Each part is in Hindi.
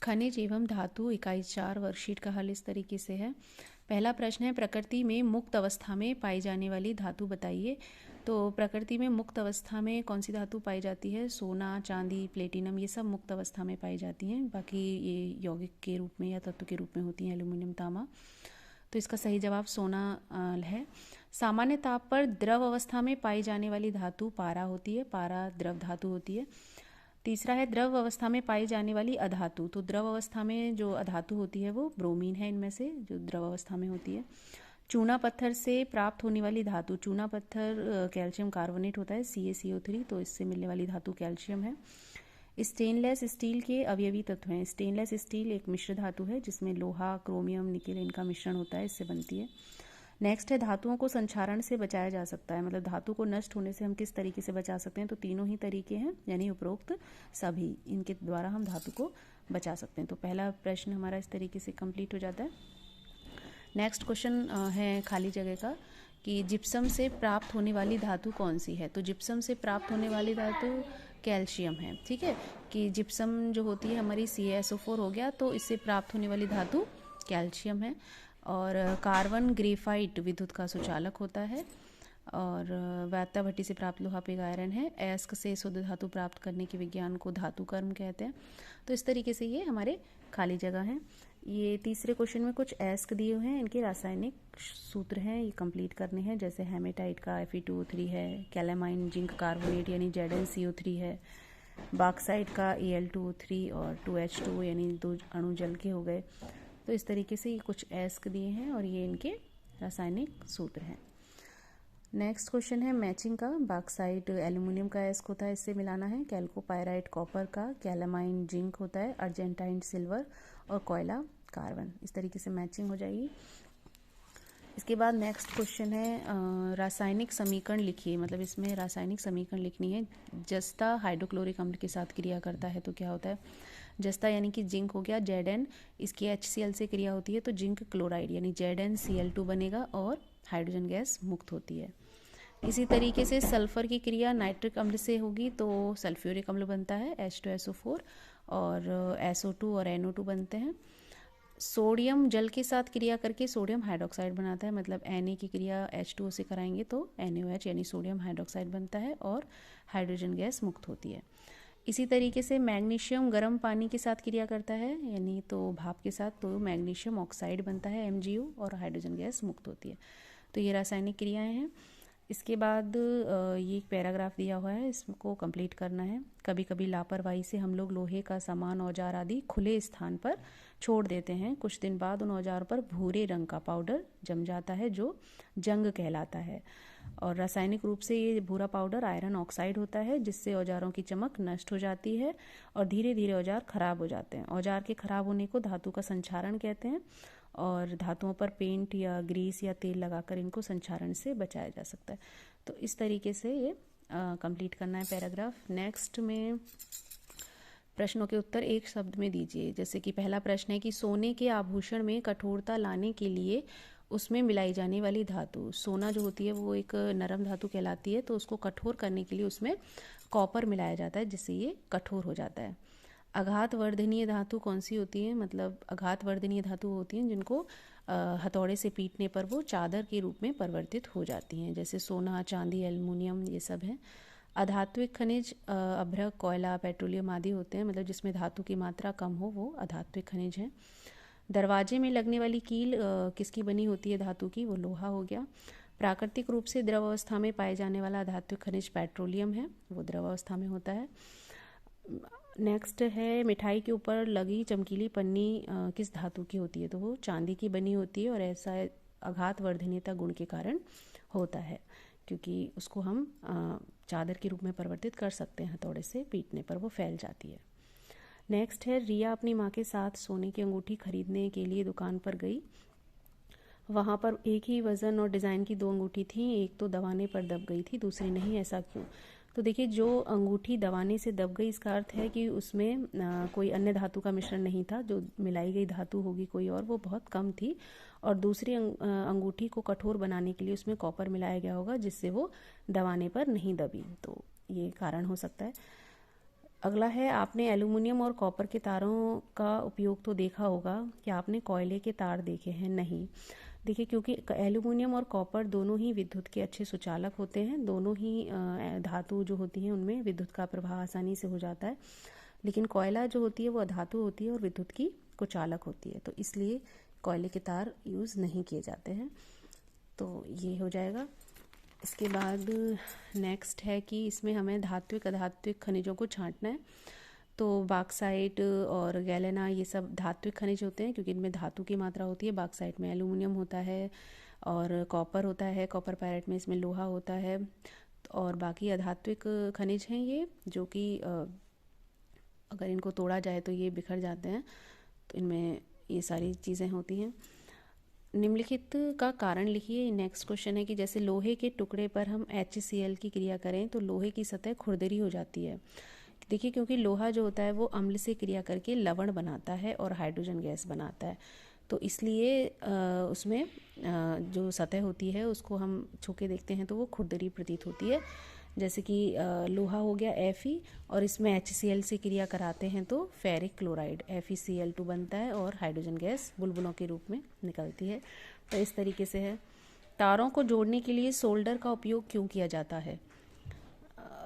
खनिज एवं धातु इकाई 4 वर्कशीट का हल इस तरीके से है। पहला प्रश्न है, प्रकृति में मुक्त अवस्था में पाई जाने वाली धातु बताइए। तो प्रकृति में मुक्त अवस्था में कौन सी धातु पाई जाती है? सोना, चांदी, प्लेटिनम, ये सब मुक्त अवस्था में पाई जाती हैं। बाकी ये यौगिक के रूप में या तत्व के रूप में होती हैं, एल्यूमिनियम, तांबा। तो इसका सही जवाब सोना है। सामान्य ताप पर द्रव अवस्था में पाई जाने वाली धातु पारा होती है। पारा द्रव धातु होती है। तीसरा है, द्रव अवस्था में पाई जाने वाली अधातु। तो द्रव अवस्था में जो अधातु होती है वो ब्रोमीन है, इनमें से जो द्रव अवस्था में होती है। चूना पत्थर से प्राप्त होने वाली धातु, चूना पत्थर कैल्शियम कार्बोनेट होता है, CaCO3, तो इससे मिलने वाली धातु कैल्शियम है। स्टेनलेस स्टील के अवयवी तत्व हैं। स्टेनलेस स्टील एक मिश्र धातु है जिसमें लोहा, क्रोमियम, निकेल इनका मिश्रण होता है, इससे बनती है। नेक्स्ट है, धातुओं को संक्षारण से बचाया जा सकता है। मतलब धातु को नष्ट होने से हम किस तरीके से बचा सकते हैं? तो तीनों ही तरीके हैं, यानी उपरोक्त सभी, इनके द्वारा हम धातु को बचा सकते हैं। तो पहला प्रश्न हमारा इस तरीके से कंप्लीट हो जाता है। नेक्स्ट क्वेश्चन है खाली जगह का कि जिप्सम से प्राप्त होने वाली धातु कौन सी है? तो जिप्सम से प्राप्त होने वाली धातु कैल्शियम है। ठीक है, कि जिप्सम जो होती है हमारी CaSO4 हो गया, तो इससे प्राप्त होने वाली धातु कैल्शियम है। और कार्बन ग्रेफाइट विद्युत का सुचालक होता है। और वैत्ता भट्टी से प्राप्त लोहा पिग आयरन है। अयस्क से शुद्ध धातु प्राप्त करने के विज्ञान को धातु कर्म कहते हैं। तो इस तरीके से ये हमारे खाली जगह हैं। ये तीसरे क्वेश्चन में कुछ अयस्क दिए हुए हैं, इनके रासायनिक सूत्र हैं, ये कंप्लीट करने हैं। जैसे हेमेटाइट का Fe2O3 है, कैलामाइन जिंक कार्बोनेट यानी ZnCO3 है, बॉक्साइट का Al2O3 और 2H2 यानी 2 अणु जल के हो गए। तो इस तरीके से ये कुछ अयस्क दिए हैं और ये इनके रासायनिक सूत्र हैं। नेक्स्ट क्वेश्चन है मैचिंग का। बॉक्साइट एल्यूमिनियम का अयस्क होता है, इससे मिलाना है। कैल्कोपायराइट कॉपर का, कैलामाइन जिंक होता है, अर्जेंटाइन सिल्वर और कोयला कार्बन। इस तरीके से मैचिंग हो जाएगी। इसके बाद नेक्स्ट क्वेश्चन है रासायनिक समीकरण लिखिए। मतलब इसमें रासायनिक समीकरण लिखनी है। जस्ता हाइड्रोक्लोरिक अम्ल के साथ क्रिया करता है तो क्या होता है? जस्ता यानी कि जिंक हो गया, Zn, इसकी HCl से क्रिया होती है तो जिंक क्लोराइड यानी ZnCl2 बनेगा और हाइड्रोजन गैस मुक्त होती है। इसी तरीके से सल्फर की क्रिया नाइट्रिक अम्ल से होगी तो सल्फ्यूरिक अम्ल बनता है, H2SO4, और SO2 और NO2 बनते हैं। सोडियम जल के साथ क्रिया करके सोडियम हाइड्रोक्साइड बनाता है। मतलब Na की क्रिया H2O से कराएंगे तो NaOH यानी सोडियम हाइड्रोक्साइड बनता है और हाइड्रोजन गैस मुक्त होती है। इसी तरीके से मैग्नीशियम गर्म पानी के साथ क्रिया करता है, यानी तो भाप के साथ, तो मैग्नीशियम ऑक्साइड बनता है MgO और हाइड्रोजन गैस मुक्त होती है। तो ये रासायनिक क्रियाएं हैं। इसके बाद ये एक पैराग्राफ दिया हुआ है, इसको कंप्लीट करना है। कभी कभी लापरवाही से हम लोग लोहे का सामान, औजार आदि खुले स्थान पर छोड़ देते हैं। कुछ दिन बाद उन औजारों पर भूरे रंग का पाउडर जम जाता है जो जंग कहलाता है। और रासायनिक रूप से ये भूरा पाउडर आयरन ऑक्साइड होता है जिससे औजारों की चमक नष्ट हो जाती है और धीरे धीरे औजार खराब हो जाते हैं। औजार के खराब होने को धातु का संक्षारण कहते हैं और धातुओं पर पेंट या ग्रीस या तेल लगाकर इनको संक्षारण से बचाया जा सकता है। तो इस तरीके से ये कंप्लीट करना है पैराग्राफ। नेक्स्ट में प्रश्नों के उत्तर एक शब्द में दीजिए। जैसे कि पहला प्रश्न है कि सोने के आभूषण में कठोरता लाने के लिए उसमें मिलाई जाने वाली धातु, सोना जो होती है वो एक नरम धातु कहलाती है, तो उसको कठोर करने के लिए उसमें कॉपर मिलाया जाता है जिससे ये कठोर हो जाता है। आघात वर्धनीय धातु कौन सी होती है? मतलब आघात वर्धनीय धातु होती हैं जिनको हथौड़े से पीटने पर वो चादर के रूप में परिवर्तित हो जाती हैं, जैसे सोना, चांदी, एल्युमिनियम, ये सब हैं। अधात्विक खनिज अभ्रक, कोयला, पेट्रोलियम आदि होते हैं, मतलब जिसमें धातु की मात्रा कम हो वो अधात्विक खनिज हैं। दरवाजे में लगने वाली कील किसकी बनी होती है धातु की? वो लोहा हो गया। प्राकृतिक रूप से द्रव अवस्था में पाए जाने वाला अधात्विक खनिज पेट्रोलियम है, वो द्रव अवस्था में होता है। नेक्स्ट है मिठाई के ऊपर लगी चमकीली पन्नी किस धातु की होती है? तो वो चांदी की बनी होती है और ऐसा आघात वर्धनीयता गुण के कारण होता है क्योंकि उसको हम चादर के रूप में परिवर्तित कर सकते हैं, हथौड़े से पीटने पर वो फैल जाती है। नेक्स्ट है रिया अपनी माँ के साथ सोने की अंगूठी खरीदने के लिए दुकान पर गई। वहाँ पर एक ही वज़न और डिज़ाइन की 2 अंगूठी थी, एक तो दबाने पर दब गई थी, दूसरी नहीं। ऐसा क्यों? तो देखिए, जो अंगूठी दबाने से दब गई इसका अर्थ है कि उसमें कोई अन्य धातु का मिश्रण नहीं था, जो मिलाई गई धातु होगी कोई और, वो बहुत कम थी। और दूसरी अंगूठी को कठोर बनाने के लिए उसमें कॉपर मिलाया गया होगा जिससे वो दबाने पर नहीं दबी, तो ये कारण हो सकता है। अगला है, आपने एल्युमिनियम और कॉपर के तारों का उपयोग तो देखा होगा, क्या आपने कोयले के तार देखे हैं? नहीं। देखिए, क्योंकि एल्युमिनियम और कॉपर दोनों ही विद्युत के अच्छे सुचालक होते हैं, दोनों ही धातु जो होती हैं उनमें विद्युत का प्रवाह आसानी से हो जाता है, लेकिन कोयला जो होती है वो अधातु होती है और विद्युत की कुचालक होती है, तो इसलिए कोयले के तार यूज़ नहीं किए जाते हैं। तो ये हो जाएगा। इसके बाद नेक्स्ट है कि इसमें हमें धात्विक अधात्विक खनिजों को छांटना है। तो बॉक्साइट और गैलेना ये सब धात्विक खनिज होते हैं क्योंकि इनमें धातु की मात्रा होती है। बॉक्साइट में एल्युमिनियम होता है और कॉपर होता है, कॉपर पायरेट में इसमें लोहा होता है। और बाकी अधात्विक खनिज हैं ये, जो कि अगर इनको तोड़ा जाए तो ये बिखर जाते हैं, तो इनमें ये सारी चीज़ें होती हैं। निम्नलिखित का कारण लिखिए। नेक्स्ट क्वेश्चन है कि जैसे लोहे के टुकड़े पर हम HCl की क्रिया करें तो लोहे की सतह खुरदरी हो जाती है। देखिए, क्योंकि लोहा जो होता है वो अम्ल से क्रिया करके लवण बनाता है और हाइड्रोजन गैस बनाता है, तो इसलिए उसमें जो सतह होती है उसको हम छू के देखते हैं तो वो खुरदरी प्रतीत होती है। जैसे कि लोहा हो गया Fe, और इसमें HCl से क्रिया कराते हैं तो फेरिक क्लोराइड FeCl2 बनता है और हाइड्रोजन गैस बुलबुलों के रूप में निकलती है। तो इस तरीके से है। तारों को जोड़ने के लिए सोल्डर का उपयोग क्यों किया जाता है?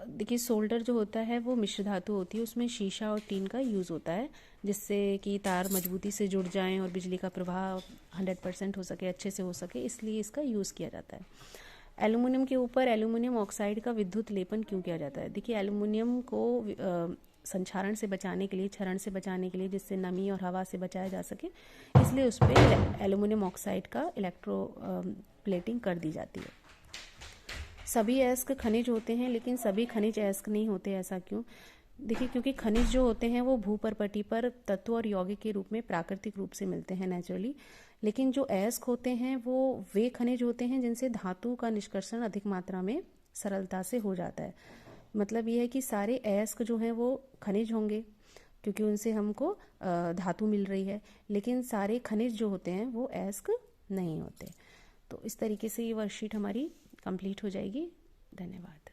देखिए, सोल्डर जो होता है वो मिश्र धातु होती है, उसमें शीशा और टीन का यूज़ होता है जिससे कि तार मजबूती से जुड़ जाएं और बिजली का प्रवाह 100% हो सके, अच्छे से हो सके, इसलिए इसका यूज़ किया जाता है। एल्युमिनियम के ऊपर एल्युमिनियम ऑक्साइड का विद्युत लेपन क्यों किया जाता है? देखिए, एल्युमिनियम को संक्षारण से बचाने के लिए, क्षरण से बचाने के लिए, जिससे नमी और हवा से बचाया जा सके, इसलिए उस पर एल्युमिनियम ऑक्साइड का इलेक्ट्रो प्लेटिंग कर दी जाती है। सभी अयस्क खनिज होते हैं लेकिन सभी खनिज अयस्क नहीं होते, ऐसा क्यों? देखिए, क्योंकि खनिज जो होते हैं वो भूपर्पटी पर तत्व और यौगिक के रूप में प्राकृतिक रूप से मिलते हैं नेचुरली, लेकिन जो अयस्क होते हैं वो वे खनिज होते हैं जिनसे धातु का निष्कर्षण अधिक मात्रा में सरलता से हो जाता है। मतलब ये है कि सारे अयस्क जो हैं वो खनिज होंगे क्योंकि उनसे हमको धातु मिल रही है, लेकिन सारे खनिज जो होते हैं वो अयस्क नहीं होते। तो इस तरीके से ये वर्कशीट हमारी कंप्लीट हो जाएगी। धन्यवाद।